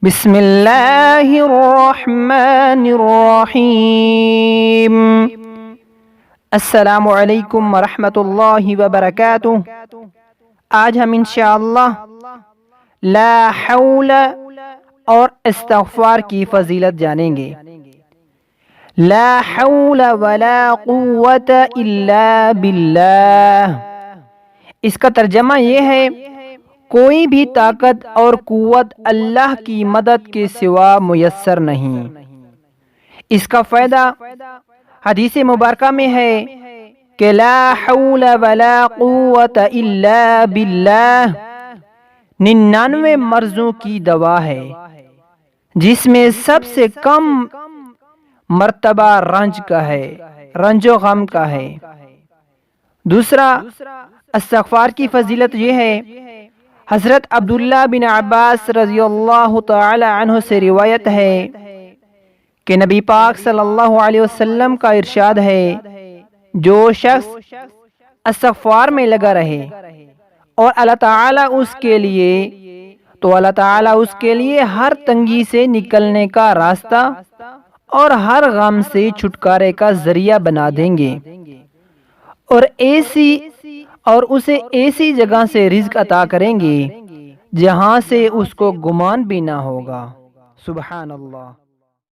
بسم اللہ الرحمن الرحیم۔ السلام علیکم ورحمۃ اللہ وبرکاتہ۔ آج ہم انشاءاللہ لا حول اور استغفار کی فضیلت جانیں گے۔ لا حول ولا قوت الا باللہ، اس کا ترجمہ یہ ہے کوئی بھی طاقت اور قوت اللہ کی مدد کے سوا میسر نہیں۔ اس کا فائدہ حدیث مبارکہ میں ہے کہ لا حول ولا قوت الا باللہ 99 مرضوں کی دوا ہے، جس میں سب سے کم مرتبہ رنج کا ہے، رنج و غم کا ہے۔ دوسرا، استغفار کی فضیلت یہ ہے، حضرت عبداللہ بن عباس رضی اللہ تعالی عنہ سے روایت ہے کہ نبی پاک صلی اللہ علیہ وسلم کا ارشاد ہے، جو شخص استغفار میں لگا رہے اور اللہ تعالیٰ اس کے لیے ہر تنگی سے نکلنے کا راستہ اور ہر غم سے چھٹکارے کا ذریعہ بنا دیں گے، اور اسے ایسی جگہ سے رزق عطا کریں گے جہاں سے اس کو گمان بھی نہ ہوگا۔ سبحان اللہ۔